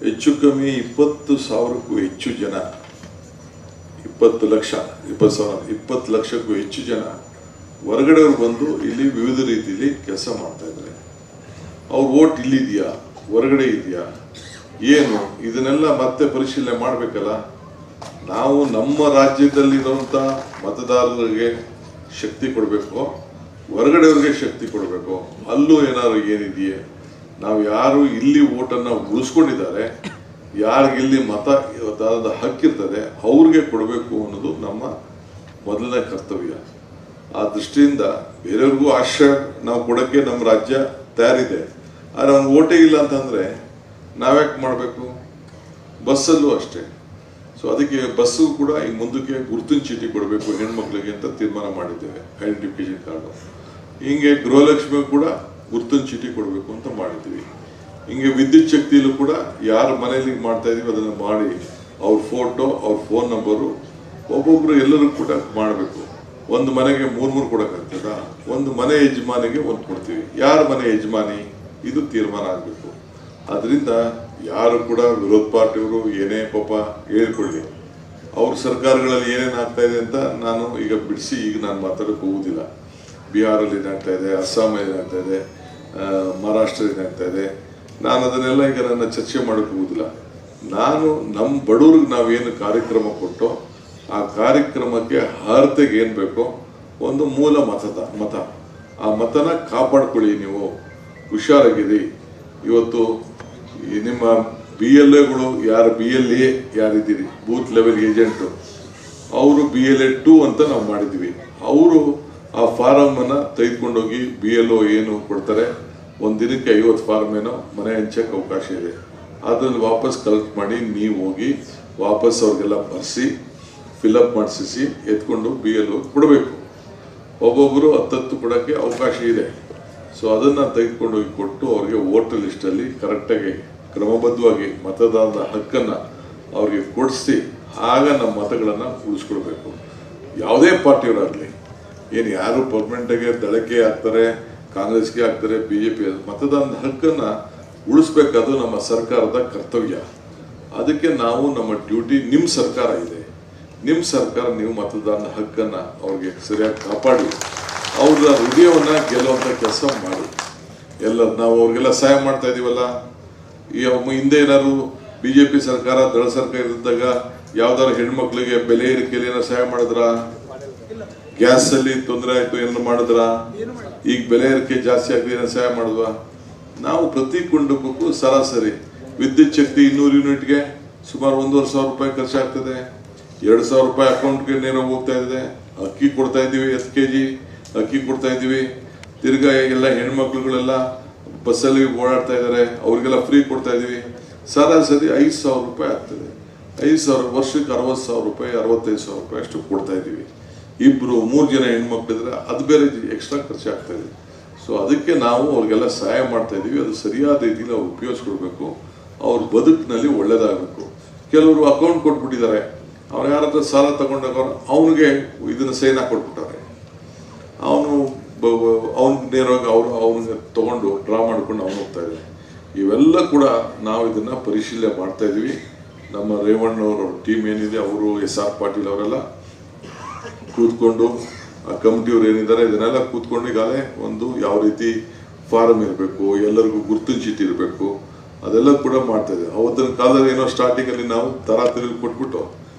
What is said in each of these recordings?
ಹೆಚ್ಚು ಕಮ್ಮಿ 20,000ಕ್ಕೂ ಹೆಚ್ಚು ಜನ, 20 ಲಕ್ಷಕ್ಕೂ ಹೆಚ್ಚು ಜನ ಹೊರಗಡೆಯವರು ಬಂದು ಇಲ್ಲಿ ವಿವಿಧ ರೀತಿಯಲ್ಲಿ ಕೆಲಸ ಮಾಡ್ತಾ ಇದ್ದಾರೆ. ಅವ್ರ ಓಟ್ ಇಲ್ಲಿದೆಯಾ, ಹೊರಗಡೆ ಇದೆಯಾ, ಏನು, ಇದನ್ನೆಲ್ಲ ಮತ್ತೆ ಪರಿಶೀಲನೆ ಮಾಡಬೇಕಲ್ಲ. ನಾವು ನಮ್ಮ ರಾಜ್ಯದಲ್ಲಿರುವಂಥ ಮತದಾರರಿಗೆ ಶಕ್ತಿ ಕೊಡಬೇಕು, ಹೊರಗಡೆಯವ್ರಿಗೆ ಶಕ್ತಿ ಕೊಡಬೇಕು. ಅಲ್ಲೂ ಏನಾದ್ರು ಏನಿದೆಯೇ, ನಾವು ಯಾರು ಇಲ್ಲಿ ಓಟನ್ನು ಉಳಿಸ್ಕೊಂಡಿದ್ದಾರೆ, ಯಾರಿಗಿಲ್ಲಿ ಮತದಾನದ ಹಕ್ಕಿರ್ತದೆ ಅವ್ರಿಗೆ ಕೊಡಬೇಕು ಅನ್ನೋದು ನಮ್ಮ ಮೊದಲನೇ ಕರ್ತವ್ಯ. ಆ ದೃಷ್ಟಿಯಿಂದ ಬೇರೆಯವ್ರಿಗೂ ಆಶ್ರಯ ನಾವು ಕೊಡೋಕ್ಕೆ ನಮ್ಮ ರಾಜ್ಯ ತಯಾರಿದೆ. ಆದರೆ ಅವ್ನು ಓಟೇ ಇಲ್ಲ ಅಂತಂದರೆ ನಾವ್ಯಾಕೆ ಮಾಡಬೇಕು? ಬಸ್ಸಲ್ಲೂ ಅಷ್ಟೇ. ಸೊ ಅದಕ್ಕೆ ಬಸ್ಸು ಕೂಡ ಈಗ ಮುಂದಕ್ಕೆ ಗುರುತಿನ ಚೀಟಿ ಕೊಡಬೇಕು ಹೆಣ್ಮಕ್ಳಿಗೆ ಅಂತ ತೀರ್ಮಾನ ಮಾಡಿದ್ದೇವೆ, ಐಡೆಂಟಿಫಿಕೇಶನ್ ಕಾರ್ಡು. ಹಿಂಗೆ ಗೃಹಲಕ್ಷ್ಮಿ ಕೂಡ ಗುರುತಿನ ಚೀಟಿ ಕೊಡಬೇಕು ಅಂತ ಮಾಡಿದ್ದೀವಿ. ಹಿಂಗೆ ವಿದ್ಯುತ್ ಶಕ್ತಿಯಲ್ಲೂ ಕೂಡ ಯಾರ ಮನೆಯಲ್ಲಿ ಮಾಡ್ತಾ ಇದೀವಿ ಅದನ್ನು ಮಾಡಿ ಅವ್ರ ಫೋಟೋ, ಅವ್ರ ಫೋನ್ ನಂಬರು ಒಬ್ಬೊಬ್ರು ಎಲ್ಲರೂ ಕೂಡ ಮಾಡಬೇಕು. ಒಂದು ಮನೆಗೆ 3 ಕೊಡೋಕ್ಕಾಗ್ತದ? ಒಂದು ಮನೆ ಯಜಮಾನಿಗೆ ಒಂದು ಕೊಡ್ತೀವಿ. ಯಾರ ಮನೆ ಯಜಮಾನಿ ಇದು ತೀರ್ಮಾನ ಆಗಬೇಕು. ಅದರಿಂದ ಯಾರು ಕೂಡ ವಿರೋಧ ಪಾರ್ಟಿಯವರು ಏನೇ ಪಾಪ ಹೇಳ್ಕೊಳ್ಳಿ, ಅವ್ರ ಸರ್ಕಾರಗಳಲ್ಲಿ ಏನೇನು ಆಗ್ತಾ ಇದೆ ಅಂತ ನಾನು ಈಗ ಬಿಡಿಸಿ ಈಗ ನಾನು ಮಾತಾಡೋಕೆ ಹೋಗುದಿಲ್ಲ. ಬಿಹಾರಲ್ಲಿ ಏನಾಗ್ತಾ ಇದೆ, ಅಸ್ಸಾಂ ಏನಾಗ್ತಾ ಇದೆ, ಮಹಾರಾಷ್ಟ್ರ ಏನಾಗ್ತಾ ಇದೆ, ನಾನು ಅದನ್ನೆಲ್ಲ ಈಗ ನನ್ನ ಚರ್ಚೆ ಮಾಡೋಕೆ ಹೋಗುದಿಲ್ಲ. ನಾನು ನಮ್ಮ ಬಡವ್ರಿಗೆ ನಾವೇನು ಕಾರ್ಯಕ್ರಮ ಕೊಟ್ಟೋ ಆ ಕಾರ್ಯಕ್ರಮಕ್ಕೆ ಅರ್ಹತೆಗೆ ಏನು ಬೇಕೋ ಒಂದು ಮೂಲ ಮತ, ಆ ಮತನ ಕಾಪಾಡ್ಕೊಳ್ಳಿ. ನೀವು ಹುಷಾರಾಗಿರಿ. ಇವತ್ತು ನಿಮ್ಮ BLAಗಳು ಯಾರು BLA ಯಾರಿದ್ದೀರಿ, ಬೂತ್ ಲೆವೆಲ್ ಏಜೆಂಟು, ಅವರು BLA 2 ಅಂತ ನಾವು ಮಾಡಿದ್ವಿ. ಅವರು ಆ ಫಾರಮನ್ನು ತೆಗೆದುಕೊಂಡೋಗಿ BLO ಏನು ಕೊಡ್ತಾರೆ, ಒಂದು ದಿನಕ್ಕೆ 50 ಫಾರಮ್ ಏನೋ ಮನೆ ಹಂಚಕ್ಕೆ ಅವಕಾಶ ಇದೆ. ಅದರಲ್ಲಿ ವಾಪಸ್ ಕಲೆಕ್ಟ್ ಮಾಡಿ ನೀವು ಹೋಗಿ ವಾಪಸ್ ಅವ್ರಿಗೆಲ್ಲ ಬರೆಸಿ ಫಿಲಪ್ ಮಾಡಿಸಿ ಎತ್ಕೊಂಡು BLO ಕೊಡಬೇಕು. ಒಬ್ಬೊಬ್ಬರು 10 ಕೊಡೋಕ್ಕೆ ಅವಕಾಶ ಇದೆ. ಸೊ ಅದನ್ನು ತೆಗೆದುಕೊಂಡೋಗಿ ಕೊಟ್ಟು ಅವ್ರಿಗೆ ವೋಟರ್ ಲಿಸ್ಟಲ್ಲಿ ಕರೆಕ್ಟಾಗಿ ಕ್ರಮಬದ್ಧವಾಗಿ ಮತದಾನದ ಹಕ್ಕನ್ನು ಅವ್ರಿಗೆ ಕೊಡಿಸಿ ಆಗ ನಮ್ಮ ಮತಗಳನ್ನು ಉಳಿಸ್ಕೊಳ್ಬೇಕು. ಯಾವುದೇ ಪಾರ್ಟಿಯವರಾಗಲಿ, ಏನು ಯಾರು ಪರ್ಮನೆಂಟಾಗಿ ದಳಕ್ಕೆ ಹಾಕ್ತಾರೆ, ಕಾಂಗ್ರೆಸ್ಗೆ ಹಾಕ್ತಾರೆ, BJP, ಮತದಾನದ ಹಕ್ಕನ್ನು ಉಳಿಸ್ಬೇಕಾದ್ರು ನಮ್ಮ ಸರ್ಕಾರದ ಕರ್ತವ್ಯ. ಅದಕ್ಕೆ ನಾವು ನಮ್ಮ ಡ್ಯೂಟಿ, ನಿಮ್ಮ ಸರ್ಕಾರ ಇದೆ, ನಿಮ್ಮ ಸರ್ಕಾರ ನೀವು ಮತದಾನದ ಹಕ್ಕನ್ನು ಅವ್ರಿಗೆ ಸರಿಯಾಗಿ ಕಾಪಾಡಿ ಅವ್ರ ಹೃದಯವನ್ನು ಗೆಲ್ಲುವಂಥ ಕೆಲಸ ಮಾಡಿ. ಎಲ್ಲ ನಾವು ಅವ್ರಿಗೆಲ್ಲ ಸಹಾಯ ಮಾಡ್ತಾ ಇದೀವಲ್ಲ. ಈ ಹಿಂದೆ ಏನಾದ್ರು BJP ಸರ್ಕಾರ, ದಳ ಸರ್ಕಾರ ಇದ್ದಾಗ ಯಾವ್ದಾದ್ರು ಹೆಣ್ಮಕ್ಳಿಗೆ ಬೆಲೆ ಏರಿಕೆಯಲ್ಲಿ ಏನೋ ಸಹಾಯ ಮಾಡಿದ್ರ? ಗ್ಯಾಸ್ ಅಲ್ಲಿ ತೊಂದರೆ ಆಯ್ತು ಏನಾದ್ರು ಮಾಡಿದ್ರ? ಈಗ ಬೆಲೆ ಏರಿಕೆ ಜಾಸ್ತಿ ಆಗಿದೆ ಏನೋ ಸಹಾಯ ಮಾಡಿದ್ವಾ? ನಾವು ಪ್ರತಿ ಕುಟುಂಬಕ್ಕೂ ಸರಾಸರಿ ವಿದ್ಯುತ್ ಶಕ್ತಿ 200 ಯೂನಿಟ್ಗೆ ಸುಮಾರು 1,500 ರೂಪಾಯಿ ಖರ್ಚಾಗ್ತದೆ. 2,000 ರೂಪಾಯಿ ಅಕೌಂಟ್ಗೆ ನೇರ ಹೋಗ್ತಾ ಇದೆ. ಅಕ್ಕಿ ಕೊಡ್ತಾ ಇದ್ದೀವಿ, 10 kg ಅಕ್ಕಿ ಕೊಡ್ತಾ ಇದ್ದೀವಿ. ತಿರ್ಗಾ ಎಲ್ಲ ಹೆಣ್ಮಕ್ಳುಗಳೆಲ್ಲ ಬಸ್ಸಲ್ಲಿ ಓಡಾಡ್ತಾ ಇದ್ದಾರೆ, ಅವ್ರಿಗೆಲ್ಲ ಫ್ರೀ ಕೊಡ್ತಾ ಇದ್ದೀವಿ. ಸರಾಸರಿ 5,000 ರೂಪಾಯಿ ಆಗ್ತದೆ. 5,000 ವರ್ಷಕ್ಕೆ 60,000 ರೂಪಾಯಿ, 65,000 ರೂಪಾಯಿ ಅಷ್ಟು ಕೊಡ್ತಾ ಇದ್ದೀವಿ. 2-3 ಜನ ಹೆಣ್ಮಕ್ಳಿದ್ರೆ ಅದು ಬೇರೆ ಎಕ್ಸ್ಟ್ರಾ ಖರ್ಚಾಗ್ತಾ ಇದೆ. ಸೊ ಅದಕ್ಕೆ ನಾವು ಅವ್ರಿಗೆಲ್ಲ ಸಹಾಯ ಮಾಡ್ತಾ ಇದ್ದೀವಿ. ಅದು ಸರಿಯಾದ ರೀತಿಯಲ್ಲಿ ಅವ್ರು ಉಪಯೋಗಿಸ್ಕೊಡ್ಬೇಕು, ಅವ್ರ ಬದುಕಿನಲ್ಲಿ ಒಳ್ಳೇದಾಗಬೇಕು. ಕೆಲವರು ಅಕೌಂಟ್ ಕೊಟ್ಬಿಟ್ಟಿದ್ದಾರೆ, ಅವ್ರು ಯಾರ ಹತ್ರ ಸಾಲ ತಗೊಂಡಾಗ ಅವನಿಗೆ ಇದನ್ನು ಸೈನ್ ಕೊಟ್ಬಿಟ್ಟಾರೆ, ಅವ್ನಿಗೆ ನೇರವಾಗಿ ಅವ್ನಿಗೆ ತಗೊಂಡು ಡ್ರಾ ಮಾಡ್ಕೊಂಡು ಅವ್ನು ಹೋಗ್ತಾ ಇದ್ದಾರೆ. ಇವೆಲ್ಲ ಕೂಡ ನಾವು ಇದನ್ನು ಪರಿಶೀಲನೆ ಮಾಡ್ತಾ ಇದ್ದೀವಿ. ನಮ್ಮ ರೇವಣ್ಣವ್ರ ಟೀಮ್ ಏನಿದೆ, ಅವರು SR ಪಾಟೀಲ್ ಅವರೆಲ್ಲ ಕೂತ್ಕೊಂಡು, ಆ ಕಮಿಟಿಯವ್ರು ಏನಿದ್ದಾರೆ ಇದನ್ನೆಲ್ಲ ಕೂತ್ಕೊಂಡು ಈಗಾಗಲೇ ಒಂದು ಯಾವ ರೀತಿ ಫಾರಮ್ ಇರಬೇಕು, ಎಲ್ಲರಿಗೂ ಗುರುತಿನ ಚೀಟಿ ಇರಬೇಕು, ಅದೆಲ್ಲ ಕೂಡ ಮಾಡ್ತಾ ಇದ್ದೀವಿ. ಅವತ್ತಿನ ಕಾಲದಲ್ಲಿ ಏನೋ ಸ್ಟಾರ್ಟಿಂಗಲ್ಲಿ ನಾವು ತರಾತರಿ ಕೊಟ್ಬಿಟ್ಟು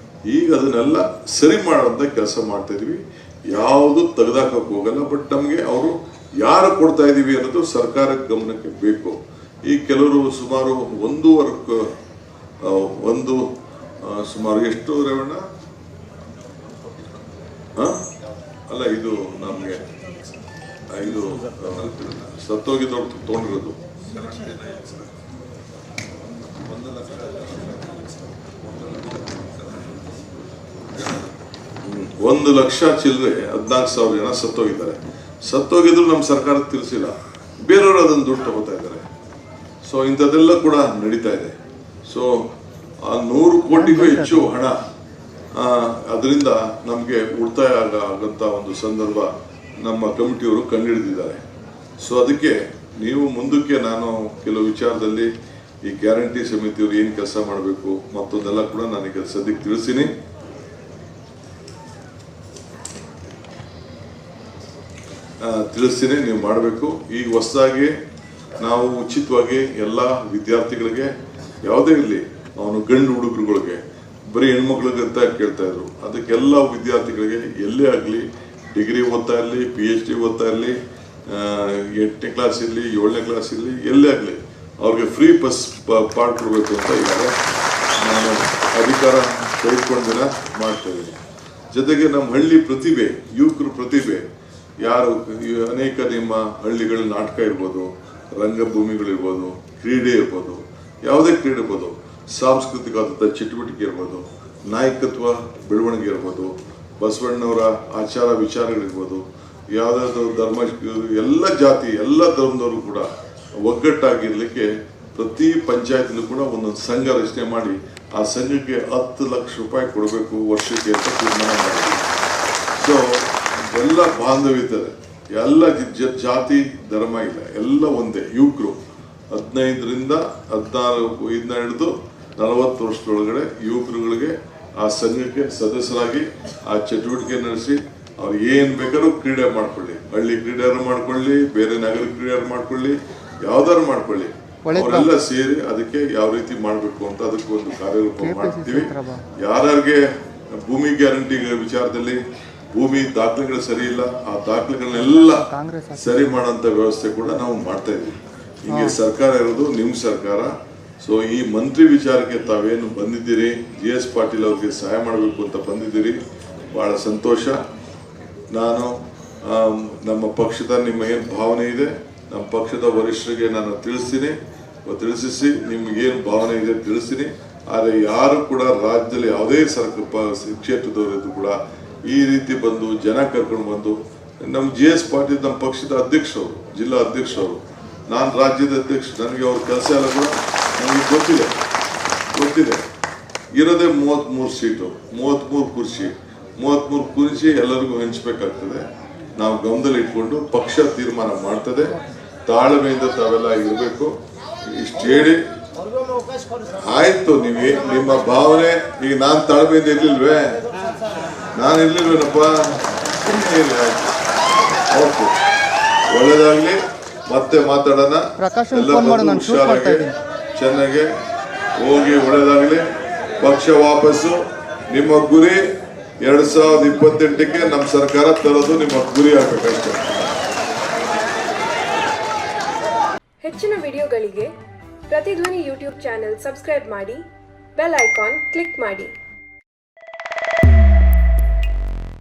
ಈಗ ಅದನ್ನೆಲ್ಲ ಸರಿ ಮಾಡೋಂಥ ಕೆಲಸ ಮಾಡ್ತಾ ಇದೀವಿ. ಯಾವುದು ತೆಗೆದಾಕಕ್ಕೆ ಹೋಗಲ್ಲ. ಬಟ್ ನಮಗೆ ಅವರು ಯಾರು ಕೊಡ್ತಾ ಇದ್ದೀವಿ ಅನ್ನೋದು ಸರ್ಕಾರಕ್ಕೆ ಗಮನಕ್ಕೆ ಬೇಕು. ಈ ಕೆಲವರು ಸುಮಾರು ಸುಮಾರು ಎಷ್ಟು ರೇವಣ್ಣ? ಅಲ್ಲ, ಇದು ನಮಗೆ ಇದು ಸತ್ತೋಗಿದ್ದವ್ರು ತೊಗೊಂಡಿರೋದು 1 ಲಕ್ಷ ಚಿಲ್ಲರೆ 14,000 ಜನ ಸತ್ತೋಗಿದ್ದಾರೆ. ಸತ್ತೋಗಿದ್ರು ನಮ್ಮ ಸರ್ಕಾರ ತಿಳಿಸಿಲ್ಲ, ಬೇರೆಯವರು ಅದನ್ನು ದುಡ್ಡು ತಗೋತಾ ಇದ್ದಾರೆ. ಸೊ ಇಂಥದ್ದೆಲ್ಲ ಕೂಡ ನಡೀತಾ ಇದೆ. ಸೊ ಆ 100 ಕೋಟಿಗೂ ಹೆಚ್ಚು ಹಣ ಅದರಿಂದ ನಮಗೆ ಉಳಿತಾಯ ಆಗಂತ ಒಂದು ಸಂದರ್ಭ ನಮ್ಮ ಕಮಿಟಿಯವರು ಕಂಡುಹಿಡಿದಿದ್ದಾರೆ. ಸೊ ಅದಕ್ಕೆ ನೀವು ಮುಂದಕ್ಕೆ ನಾನು ಕೆಲವು ವಿಚಾರದಲ್ಲಿ ಈ ಗ್ಯಾರಂಟಿ ಸಮಿತಿಯವರು ಏನು ಕೆಲಸ ಮಾಡಬೇಕು ಮತ್ತೊಂದೆಲ್ಲ ಕೂಡ ನನಗೆ ಸದ್ಯಕ್ಕೆ ತಿಳಿಸ್ತೀನಿ. ನೀವು ಮಾಡಬೇಕು. ಈಗ ಹೊಸದಾಗಿ ನಾವು ಉಚಿತವಾಗಿ ಎಲ್ಲ ವಿದ್ಯಾರ್ಥಿಗಳಿಗೆ ಯಾವುದೇ ಇರಲಿ, ಅವನು ಗಂಡು ಹುಡುಗರುಗಳಿಗೆ ಬರೀ ಹೆಣ್ಮಕ್ಳಿಗೆ ಅಂತ ಕೇಳ್ತಾ ಇದ್ರು, ಅದಕ್ಕೆಲ್ಲ ವಿದ್ಯಾರ್ಥಿಗಳಿಗೆ ಎಲ್ಲೇ ಆಗಲಿ, ಡಿಗ್ರಿ ಓದ್ತಾ ಇರಲಿ, PhD ಓದ್ತಾ ಇರಲಿ, 8ನೇ ಕ್ಲಾಸ್ ಇರಲಿ, 7ನೇ ಕ್ಲಾಸ್ ಇರಲಿ, ಎಲ್ಲೇ ಆಗಲಿ ಅವ್ರಿಗೆ ಫ್ರೀ ಬಸ್ ಪಾಡ್ ಕೊಡಬೇಕು ಅಂತ ಇದ್ದಾರೆ. ನಾನು ಅಧಿಕಾರ ತೆಗೆದುಕೊಂಡ ದಿನ ಮಾಡ್ತಾ ಇದ್ದೀನಿ. ಜೊತೆಗೆ ನಮ್ಮ ಹಳ್ಳಿ ಪ್ರತಿಭೆ, ಯುವಕರು ಪ್ರತಿಭೆ ಯಾರು, ಅನೇಕ ನಿಮ್ಮ ಹಳ್ಳಿಗಳ ನಾಟಕ ಇರ್ಬೋದು, ರಂಗಭೂಮಿಗಳಿರ್ಬೋದು, ಕ್ರೀಡೆ ಇರ್ಬೋದು, ಯಾವುದೇ ಕ್ರೀಡೆ ಇರ್ಬೋದು, ಸಾಂಸ್ಕೃತಿಕವಾದಂಥ ಚಟುವಟಿಕೆ ಇರ್ಬೋದು, ನಾಯಕತ್ವ ಬೆಳವಣಿಗೆ ಇರ್ಬೋದು, ಬಸವಣ್ಣವರ ಆಚಾರ ವಿಚಾರಗಳಿರ್ಬೋದು, ಯಾವುದಾದ್ರು ಧರ್ಮ, ಎಲ್ಲ ಜಾತಿ ಎಲ್ಲ ಧರ್ಮದವರು ಕೂಡ ಒಗ್ಗಟ್ಟಾಗಿರ್ಲಿಕ್ಕೆ ಪ್ರತಿ ಪಂಚಾಯತ್ನಲ್ಲೂ ಕೂಡ ಒಂದೊಂದು ಸಂಘ ರಚನೆ ಮಾಡಿ ಆ ಸಂಘಕ್ಕೆ 10 ಲಕ್ಷ ರೂಪಾಯಿ ಕೊಡಬೇಕು ವರ್ಷಕ್ಕೆ ಅಂತ ತೀರ್ಮಾನ ಮಾಡಿದ್ವಿ. ಸೊ ಎಲ್ಲ ಬಾಂಧವ್ಯತೆ, ಎಲ್ಲ ಜಾತಿ ಧರ್ಮ ಇಲ್ಲ, ಎಲ್ಲ ಒಂದೇ. ಯುವಕರು 15ರಿಂದ 16 ಹಿಡಿದು 40 ವರ್ಷದೊಳಗಡೆ ಯುವಕರುಗಳಿಗೆ ಆ ಸಂಘಕ್ಕೆ ಸದಸ್ಯರಾಗಿ ಆ ಚಟುವಟಿಕೆ ನಡೆಸಿ ಅವ್ರು ಏನ್ ಬೇಕಾದ್ರೂ ಕ್ರೀಡೆ ಮಾಡ್ಕೊಳ್ಳಿ, ಹಳ್ಳಿ ಕ್ರೀಡೆಯಾರು ಮಾಡ್ಕೊಳ್ಳಿ, ಬೇರೆ ನಗರ ಕ್ರೀಡೆಯಾರು ಮಾಡ್ಕೊಳ್ಳಿ, ಯಾವ್ದಾರು ಮಾಡ್ಕೊಳ್ಳಿ, ಅವರೆಲ್ಲ ಸೇರಿ ಅದಕ್ಕೆ ಯಾವ ರೀತಿ ಮಾಡಬೇಕು ಅಂತ ಅದಕ್ಕೆ ಒಂದು ಕಾರ್ಯರೂಪ ಮಾಡ್ತೀವಿ. ಯಾರ್ಯಾರಿಗೆ ಭೂಮಿ ಗ್ಯಾರಂಟಿ ವಿಚಾರದಲ್ಲಿ ಭೂಮಿ ದಾಖಲೆಗಳು ಸರಿ ಇಲ್ಲ, ಆ ದಾಖಲೆಗಳನ್ನೆಲ್ಲ ಸರಿ ಮಾಡೋಂಥ ವ್ಯವಸ್ಥೆ ಕೂಡ ನಾವು ಮಾಡ್ತಾ ಇದ್ದೀವಿ. ಹೀಗೆ ಸರ್ಕಾರ ಇರೋದು ನಿಮ್ಮ ಸರ್ಕಾರ. ಸೊ ಈ ಮಂತ್ರಿ ವಿಚಾರಕ್ಕೆ ತಾವೇನು ಬಂದಿದ್ದೀರಿ, GS ಪಾಟೀಲ್ ಅವ್ರಿಗೆ ಸಹಾಯ ಮಾಡಬೇಕು ಅಂತ ಬಂದಿದ್ದೀರಿ, ಬಹಳ ಸಂತೋಷ. ನಾನು ನಮ್ಮ ಪಕ್ಷದ ನಿಮ್ಮ ಏನು ಭಾವನೆ ಇದೆ, ನಮ್ಮ ಪಕ್ಷದ ವರಿಷ್ಠರಿಗೆ ನಾನು ತಿಳಿಸಿ ನಿಮ್ಗೇನು ಭಾವನೆ ಇದೆ ತಿಳಿಸ್ತೀನಿ. ಆದರೆ ಯಾರು ಕೂಡ ರಾಜ್ಯದಲ್ಲಿ ಯಾವುದೇ ಕ್ಷೇತ್ರದವರಿದ್ದು ಕೂಡ ಈ ರೀತಿ ಬಂದು ಜನ ಕರ್ಕೊಂಡು ಬಂದು, ನಮ್ಮ GS ಪಾಟೀಲ್ ನಮ್ಮ ಪಕ್ಷದ ಅಧ್ಯಕ್ಷರು, ಜಿಲ್ಲಾ ಅಧ್ಯಕ್ಷರು, ನಾನು ರಾಜ್ಯದ ಅಧ್ಯಕ್ಷ, ನನಗೆ ಅವ್ರ ಕೆಲಸ ಎಲ್ಲ ಕೂಡ ನನಗೆ ಗೊತ್ತಿದೆ. ಇರೋದೇ 33 ಸೀಟು, 33 ಕುರ್ಚಿ, 33 ಕುರ್ಚಿ ಎಲ್ಲರಿಗೂ ಹಂಚಬೇಕಾಗ್ತದೆ. ನಾವು ಗಮನದಲ್ಲಿ ಇಟ್ಕೊಂಡು ಪಕ್ಷ ತೀರ್ಮಾನ ಮಾಡ್ತದೆ. ತಾಳ್ಮೆಯಿಂದ ತಾವೆಲ್ಲ ಇರಬೇಕು. ಇಷ್ಟು ಹೇಳಿ ಆಯ್ತು. ನಿಮ್ಮ ಭಾವನೆ ಈಗ ನಾನು ತಾಳ್ಮೆಯಿಂದ ಇರ್ಲಿಲ್ವೇ? ನಾನು ಇರ್ಲಿಲ್ವೇನಪ್ಪ? ಓಕೆ, ಒಳ್ಳೇದಾಗ್ಲಿ. ಮತ್ತೆ ಮಾತಾಡೋಣ. ಎಲ್ಲ ಹುಷಾರಾಗಿ ಚೆನ್ನಾಗಿ ಹೋಗಿ, ಒಳ್ಳೇದಾಗ್ಲಿ. ಪಕ್ಷ ವಾಪಸ್ಸು. ನಿಮ್ಮ ಗುರಿ 2028ಕ್ಕೆ ನಮ್ಮ ಸರ್ಕಾರ ತರೋದು ನಿಮ್ಮ ಗುರಿ ಆಗ್ಬೇಕಷ್ಟೇ. ಹೆಚ್ಚಿನ ವಿಡಿಯೋಗಳಿಗೆ ಪ್ರತಿಧ್ವನಿ ಯೂಟ್ಯೂಬ್ ಚಾನೆಲ್ ಸಬ್ಸ್ಕ್ರೈಬ್ ಮಾಡಿ, ಬೆಲ್ ಐಕಾನ್ ಕ್ಲಿಕ್ ಮಾಡಿ.